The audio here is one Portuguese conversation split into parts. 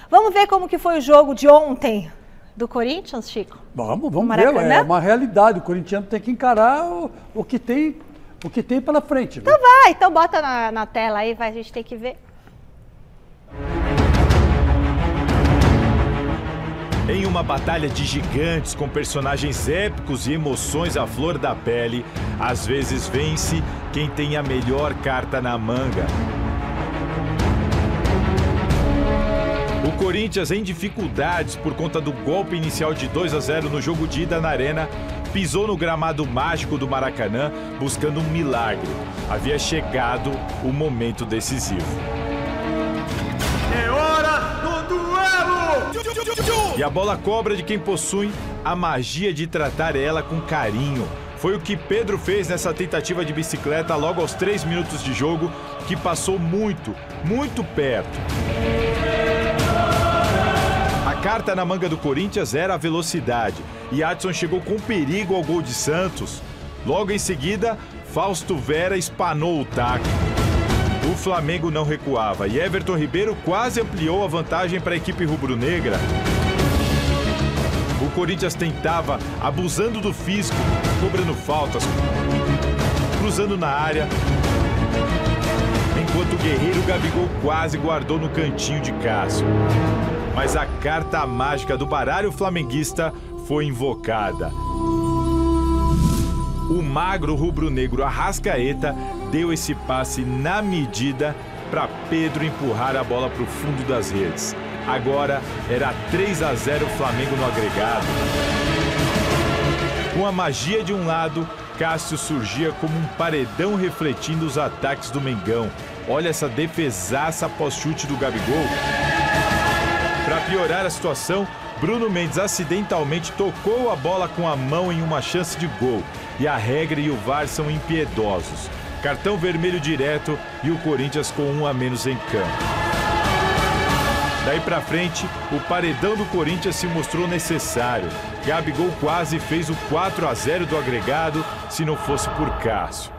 Vamos ver como que foi o jogo de ontem do Corinthians, Chico? Vamos ver, é uma realidade. O corintiano tem que encarar o que tem pela frente. Então vai, então bota na tela aí, a gente tem que ver. Em uma batalha de gigantes com personagens épicos e emoções à flor da pele, às vezes vence quem tem a melhor carta na manga. O Corinthians, em dificuldades por conta do golpe inicial de 2-0 no jogo de ida na Arena, pisou no gramado mágico do Maracanã buscando um milagre. Havia chegado o momento decisivo. É hora do duelo! E a bola cobra de quem possui a magia de tratar ela com carinho. Foi o que Pedro fez nessa tentativa de bicicleta logo aos 3 minutos de jogo, que passou muito perto. A carta na manga do Corinthians era a velocidade, e Adson chegou com perigo ao gol de Santos. Logo em seguida, Fausto Vera espanou o taco. O Flamengo não recuava e Everton Ribeiro quase ampliou a vantagem para a equipe rubro-negra. O Corinthians tentava, abusando do físico, cobrando faltas, cruzando na área, enquanto o guerreiro Gabigol quase guardou no cantinho de Cássio. Mas a carta mágica do baralho flamenguista foi invocada. O magro rubro-negro Arrascaeta deu esse passe na medida para Pedro empurrar a bola para o fundo das redes. Agora era 3-0 Flamengo no agregado. Com a magia de um lado, Cássio surgia como um paredão refletindo os ataques do Mengão. Olha essa defesaça pós-chute do Gabigol. Para piorar a situação, Bruno Mendes acidentalmente tocou a bola com a mão em uma chance de gol. E a regra e o VAR são impiedosos. Cartão vermelho direto e o Corinthians com 1 a menos em campo. Daí pra frente, o paredão do Corinthians se mostrou necessário. Gabigol quase fez o 4-0 do agregado, se não fosse por Cássio.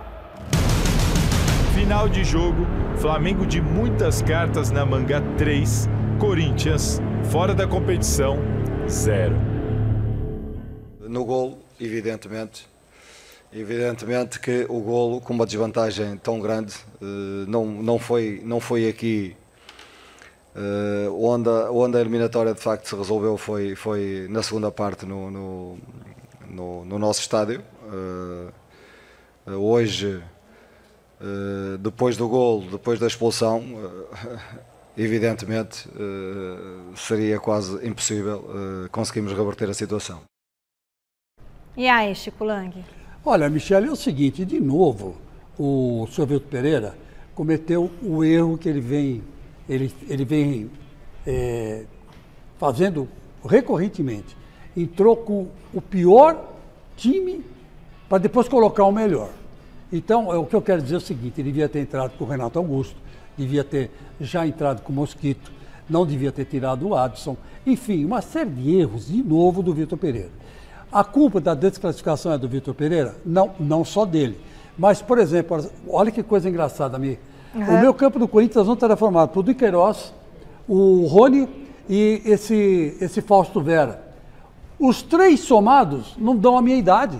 Final de jogo, Flamengo de muitas cartas na manga 3, Corinthians fora da competição 0. No golo, evidentemente que o golo, com uma desvantagem tão grande, não foi aqui onde a eliminatória de facto se resolveu, foi na segunda parte no nosso estádio. Hoje, depois do golo, depois da expulsão, evidentemente seria quase impossível conseguirmos reverter a situação. E aí, Chico Lang? Olha, Michele, é o seguinte, de novo, o senhor Vitor Pereira cometeu o erro que ele vem fazendo recorrentemente. Entrou com o pior time para depois colocar o melhor. Então, o que eu quero dizer é o seguinte, ele devia ter entrado com o Renato Augusto, devia ter já entrado com o Mosquito, não devia ter tirado o Adson. Enfim, uma série de erros, de novo, do Vitor Pereira. A culpa da desclassificação é do Vitor Pereira? Não só dele. Mas, por exemplo, olha que coisa engraçada, amigo. O meu campo do Corinthians ontem era formado por Duqueiroz, o Rony e esse Fausto Vera. Os 3 somados não dão a minha idade.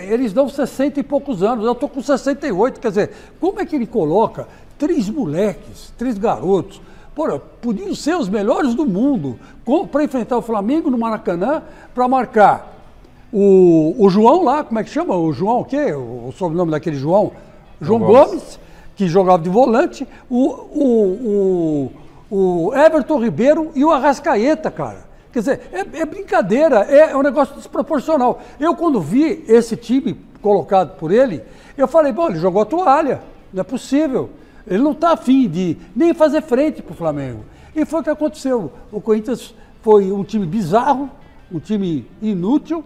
Eles dão 60 e poucos anos, eu estou com 68. Quer dizer, como é que ele coloca 3 moleques, 3 garotos? Pô, podiam ser os melhores do mundo para enfrentar o Flamengo no Maracanã, para marcar o João lá, como é que chama? O João o quê? O sobrenome daquele João? João Gomes, que jogava de volante, o Everton Ribeiro e o Arrascaeta, cara. Quer dizer, é brincadeira, é um negócio desproporcional. Eu, quando vi esse time colocado por ele, eu falei, bom, ele jogou a toalha, não é possível. Ele não está afim de nem fazer frente para o Flamengo. E foi o que aconteceu. O Corinthians foi um time bizarro, um time inútil,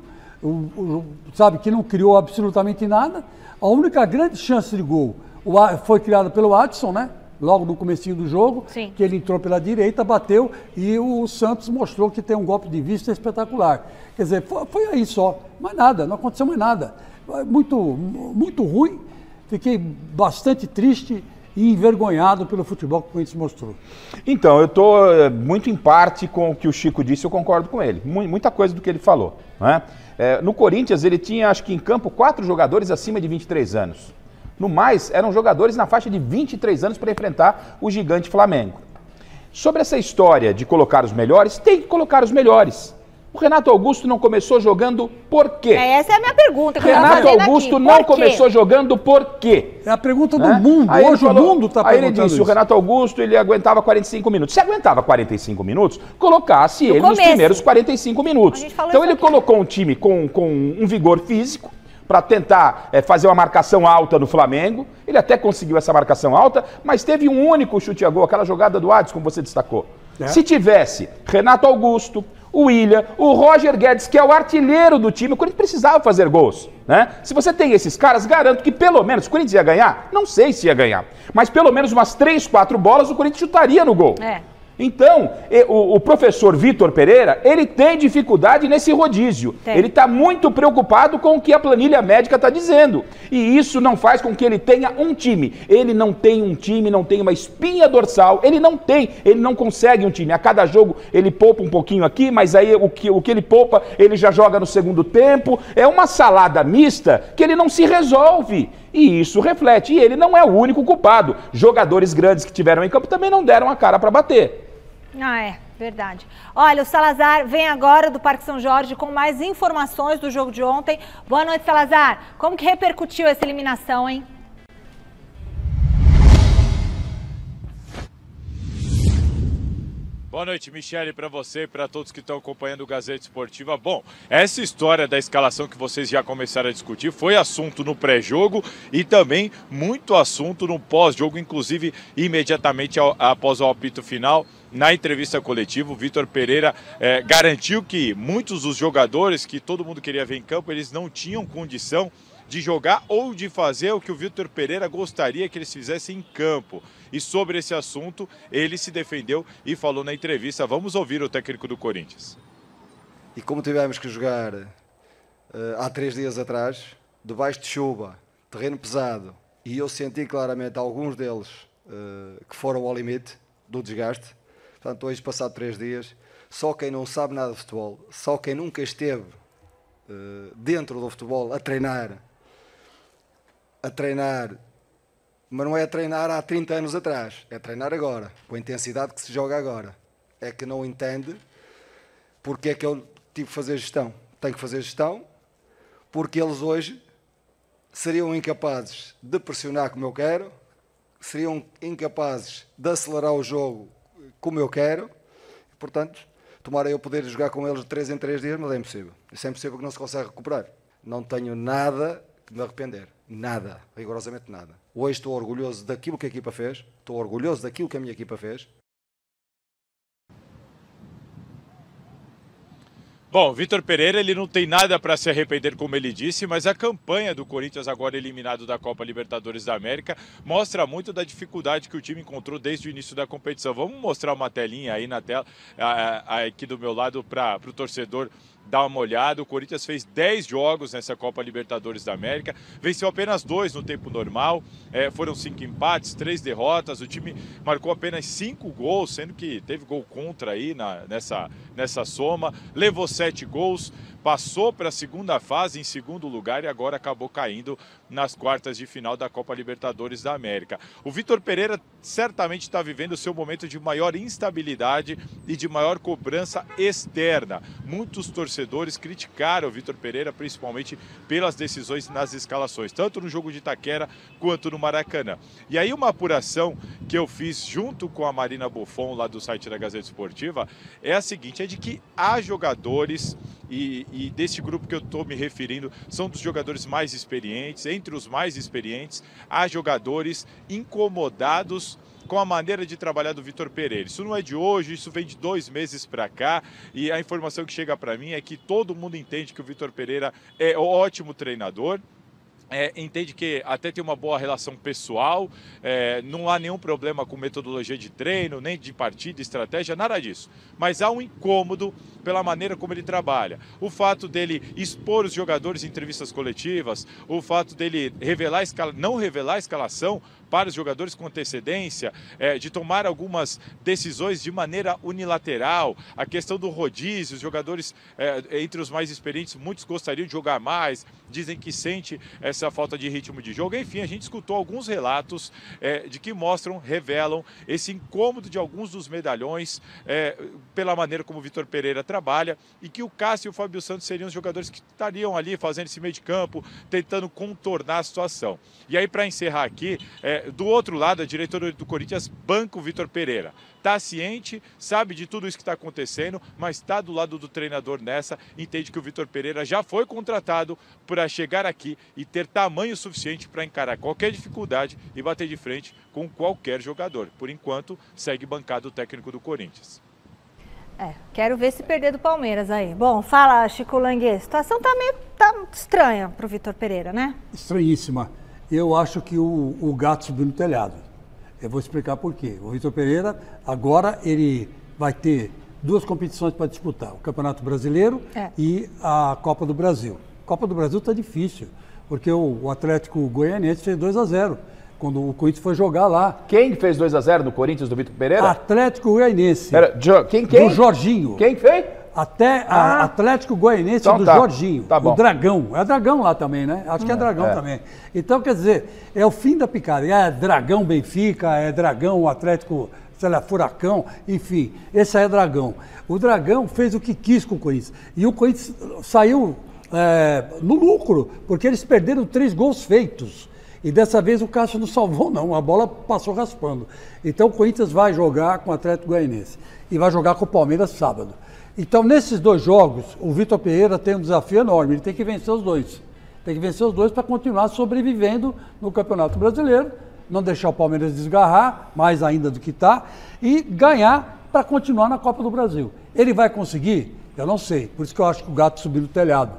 sabe, que não criou absolutamente nada. A única grande chance de gol foi criada pelo Adson, né? Logo no comecinho do jogo, Sim. Que ele entrou pela direita, bateu e o Santos mostrou que tem um golpe de vista espetacular. Quer dizer, foi aí só, mais nada, não aconteceu mais nada. Muito ruim, fiquei bastante triste e envergonhado pelo futebol que o Corinthians mostrou. Então, eu estou muito em parte com o que o Chico disse, eu concordo com ele. Muita coisa do que ele falou. Né? No Corinthians, ele tinha, acho que em campo, 4 jogadores acima de 23 anos. No mais, eram jogadores na faixa de 23 anos para enfrentar o gigante Flamengo. Sobre essa história de colocar os melhores, tem que colocar os melhores. O Renato Augusto não começou jogando por quê? Essa é a minha pergunta. Renato Augusto não começou jogando por quê? É a pergunta do mundo. Aí Hoje o mundo está perguntando Aí ele disse, isso. o Renato Augusto, ele aguentava 45 minutos. Se aguentava 45 minutos, colocasse ele nos primeiros 45 minutos. Então ele colocou um time com um vigor físico para tentar fazer uma marcação alta no Flamengo. Ele até conseguiu essa marcação alta, mas teve um único chute a gol, aquela jogada do Adson, como você destacou. Se tivesse Renato Augusto, o William, o Roger Guedes, que é o artilheiro do time, o Corinthians precisava fazer gols, né? Se você tem esses caras, garanto que pelo menos, o Corinthians ia ganhar? Não sei se ia ganhar, mas pelo menos umas 3, 4 bolas o Corinthians chutaria no gol. Então, o professor Vitor Pereira, ele tem dificuldade nesse rodízio. Ele está muito preocupado com o que a planilha médica está dizendo. E isso não faz com que ele tenha um time. Ele não tem um time, não tem uma espinha dorsal. Ele não consegue um time. A cada jogo ele poupa um pouquinho aqui, mas aí o que ele poupa, ele já joga no segundo tempo. É uma salada mista que ele não se resolve. E isso reflete. E ele não é o único culpado. Jogadores grandes que tiveram em campo também não deram a cara para bater. Verdade. Olha, o Salazar vem agora do Parque São Jorge com mais informações do jogo de ontem. Boa noite, Salazar. Como que repercutiu essa eliminação, hein? Boa noite, Michele, para você e para todos que estão acompanhando o Gazeta Esportiva. Bom, essa história da escalação que vocês já começaram a discutir foi assunto no pré-jogo e também muito assunto no pós-jogo, inclusive imediatamente após o apito final. Na entrevista coletiva, o Vitor Pereira garantiu que muitos dos jogadores que todo mundo queria ver em campo, eles não tinham condição de jogar ou de fazer o que o Vitor Pereira gostaria que eles fizessem em campo. E sobre esse assunto, ele se defendeu e falou na entrevista. Vamos ouvir o técnico do Corinthians. E como tivemos que jogar há 3 dias atrás, debaixo de chuva, terreno pesado, e eu senti claramente alguns deles que foram ao limite do desgaste. Portanto, hoje, passado 3 dias, só quem não sabe nada de futebol, só quem nunca esteve dentro do futebol a treinar, mas não é treinar há 30 anos atrás, é treinar agora, com a intensidade que se joga agora. É que não entende porque é que eu tive que fazer gestão. Tenho que fazer gestão porque eles hoje seriam incapazes de pressionar como eu quero, seriam incapazes de acelerar o jogo como eu quero, e, portanto, tomara eu poder jogar com eles de 3 em 3 dias, mas é impossível. Isso é impossível porque não se consegue recuperar. Não tenho nada que me arrepender. Nada. Rigorosamente nada. Hoje estou orgulhoso daquilo que a equipa fez. Estou orgulhoso daquilo que a minha equipa fez. Bom, Vitor Pereira, ele não tem nada para se arrepender, como ele disse, mas a campanha do Corinthians, agora eliminado da Copa Libertadores da América, mostra muito da dificuldade que o time encontrou desde o início da competição. Vamos mostrar uma telinha aí na tela, aqui do meu lado, para o torcedor dar uma olhada. O Corinthians fez 10 jogos nessa Copa Libertadores da América, venceu apenas 2 no tempo normal, foram 5 empates, 3 derrotas, o time marcou apenas 5 gols, sendo que teve gol contra aí nessa soma, levou 7 gols, passou para a segunda fase em segundo lugar e agora acabou caindo nas quartas de final da Copa Libertadores da América. O Vitor Pereira certamente está vivendo o seu momento de maior instabilidade e de maior cobrança externa. Muitos torcedores criticaram o Vitor Pereira, principalmente pelas decisões nas escalações, tanto no jogo de Itaquera quanto no Maracanã. E aí uma apuração que eu fiz junto com a Marina Buffon, lá do site da Gazeta Esportiva, é a seguinte, é de que há jogadores, e desse grupo que eu estou me referindo, são dos jogadores mais experientes, entre os mais experientes, há jogadores incomodados com a maneira de trabalhar do Vitor Pereira. Isso não é de hoje, isso vem de 2 meses para cá, e a informação que chega para mim é que todo mundo entende que o Vitor Pereira é um ótimo treinador, entende que até tem uma boa relação pessoal, não há nenhum problema com metodologia de treino, nem de partida, estratégia, nada disso. Mas há um incômodo pela maneira como ele trabalha. O fato dele expor os jogadores em entrevistas coletivas, o fato dele não revelar a escalação para os jogadores com antecedência, de tomar algumas decisões de maneira unilateral, a questão do rodízio, os jogadores entre os mais experientes, muitos gostariam de jogar mais, dizem que sente essa falta de ritmo de jogo. Enfim, a gente escutou alguns relatos de que revelam esse incômodo de alguns dos medalhões pela maneira como o Vitor Pereira trabalha, e que o Cássio e o Fábio Santos seriam os jogadores que estariam ali fazendo esse meio de campo, tentando contornar a situação. E aí, para encerrar aqui, do outro lado, a diretoria do Corinthians banca o Vitor Pereira. Está ciente, sabe de tudo isso que está acontecendo, mas está do lado do treinador nessa, entende que o Vitor Pereira já foi contratado para chegar aqui e ter tamanho suficiente para encarar qualquer dificuldade e bater de frente com qualquer jogador. Por enquanto, segue bancado o técnico do Corinthians. Quero ver se perder do Palmeiras aí. Bom, fala, Chico Langue, a situação tá estranha para o Vitor Pereira, né? Estranhíssima. Eu acho que o gato subiu no telhado. Eu vou explicar por quê. O Vitor Pereira, agora, ele vai ter 2 competições para disputar. O Campeonato Brasileiro e a Copa do Brasil. A Copa do Brasil está difícil, porque o Atlético Goianiense fez 2-0. Quando o Corinthians foi jogar lá. Quem fez 2-0 no Corinthians do Vitor Pereira? Atlético Goianiense. Quem? Do Jorginho. Quem fez? Atlético Goianiense então, do Jorginho. Tá bom. O Dragão. É Dragão lá também, né? Acho que é Dragão também. Então, quer dizer, é o fim da picada. É Dragão Benfica, é Dragão Atlético, sei lá, Furacão, enfim. Esse aí é Dragão. O Dragão fez o que quis com o Corinthians. E o Corinthians saiu no lucro, porque eles perderam 3 gols feitos. E dessa vez o Cássio não salvou, não. A bola passou raspando. Então o Corinthians vai jogar com o Atlético Goianiense. E vai jogar com o Palmeiras sábado. Então, nesses 2 jogos, o Vitor Pereira tem um desafio enorme. Ele tem que vencer os 2. Tem que vencer os 2 para continuar sobrevivendo no Campeonato Brasileiro. Não deixar o Palmeiras desgarrar, mais ainda do que está. E ganhar para continuar na Copa do Brasil. Ele vai conseguir? Eu não sei. Por isso que eu acho que o gato subiu no telhado.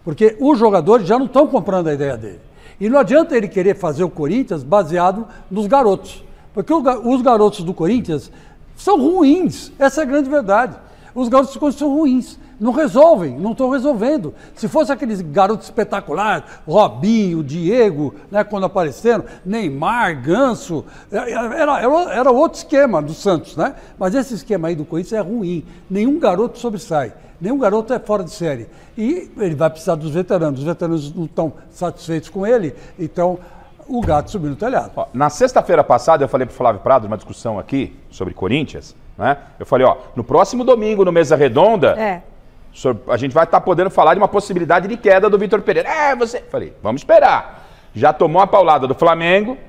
Porque os jogadores já não estão comprando a ideia dele. E não adianta ele querer fazer o Corinthians baseado nos garotos. Porque os garotos do Corinthians são ruins. Essa é a grande verdade. Os garotos do Corinthians são ruins. Não resolvem, não estão resolvendo. Se fosse aqueles garotos espetaculares, Robinho, Diego, né, quando apareceram, Neymar, Ganso, era outro esquema do Santos, né? Mas esse esquema aí do Corinthians é ruim. Nenhum garoto sobressai. Nenhum garoto é fora de série. E ele vai precisar dos veteranos. Os veteranos não estão satisfeitos com ele, então o gato subiu no telhado. Na sexta-feira passada eu falei para o Flávio Prado, numa discussão aqui sobre Corinthians, né? Eu falei, no próximo domingo, no Mesa Redonda, a gente vai estar podendo falar de uma possibilidade de queda do Vitor Pereira. Falei, vamos esperar. Já tomou a paulada do Flamengo,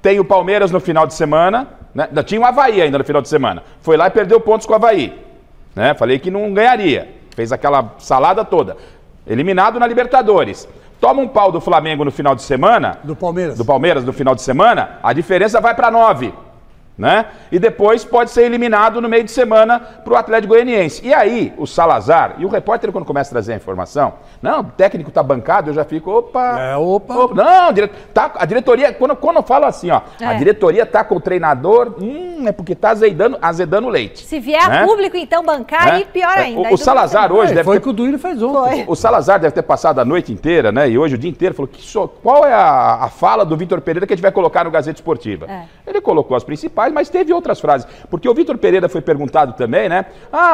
tem o Palmeiras no final de semana, né? Tinha o Avaí ainda no final de semana. Foi lá e perdeu pontos com o Avaí. Né? Falei que não ganharia. Fez aquela salada toda. Eliminado na Libertadores. Toma um pau do Flamengo no final de semana. Do Palmeiras. Do Palmeiras no final de semana. A diferença vai para 9. Né? E depois pode ser eliminado no meio de semana para o Atlético Goianiense. E aí, o Salazar, e o repórter quando começa a trazer a informação, não, o técnico está bancado, eu já fico, opa. Não, a diretoria, quando eu falo assim, a diretoria está com o treinador, é porque está azedando leite. Se vier a público, então, bancar, e pior ainda. O Salazar hoje deve foi o que o Duílio fez ontem. O Salazar deve ter passado a noite inteira, né? E hoje o dia inteiro, falou, qual é a fala do Vitor Pereira que a gente vai colocar no Gazeta Esportiva? Ele colocou as principais, mas teve outras frases. Porque o Vitor Pereira foi perguntado também, né?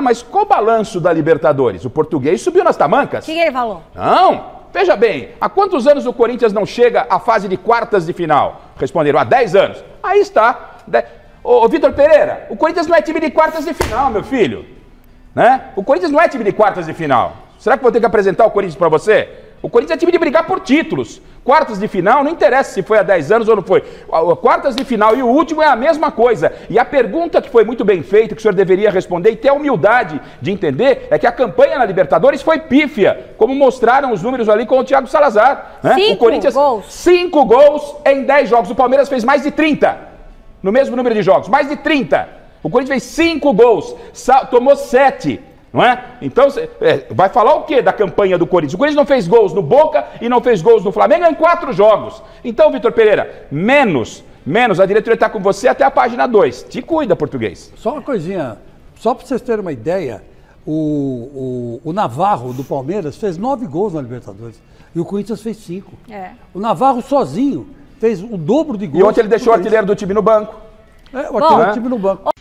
Mas qual o balanço da Libertadores? O português subiu nas tamancas. O que ele falou? Não, veja bem, há quantos anos o Corinthians não chega à fase de quartas de final? Responderam, há 10 anos. Aí está. Ô, Vitor Pereira, o Corinthians não é time de quartas de final, meu filho. Né? O Corinthians não é time de quartas de final. Será que vou ter que apresentar o Corinthians para você? O Corinthians é time de brigar por títulos. Quartas de final, não interessa se foi há 10 anos ou não foi. Quartas de final e o último é a mesma coisa. E a pergunta que foi muito bem feita, que o senhor deveria responder e ter a humildade de entender, é que a campanha na Libertadores foi pífia, como mostraram os números ali com o Thiago Salazar. Né? 5 o Corinthians, gols. 5 gols em 10 jogos. O Palmeiras fez mais de 30 no mesmo número de jogos. Mais de 30. O Corinthians fez 5 gols, tomou 7. Não é? Então, vai falar o quê da campanha do Corinthians? O Corinthians não fez gols no Boca e não fez gols no Flamengo em 4 jogos. Então, Vitor Pereira, menos, a diretoria está com você até a página 2. Te cuida, português. Só uma coisinha, só para vocês terem uma ideia, o Navarro do Palmeiras fez 9 gols na Libertadores e o Corinthians fez 5. O Navarro sozinho fez o dobro de gols. E ontem ele deixou o artilheiro do time no banco. O artilheiro do time no banco.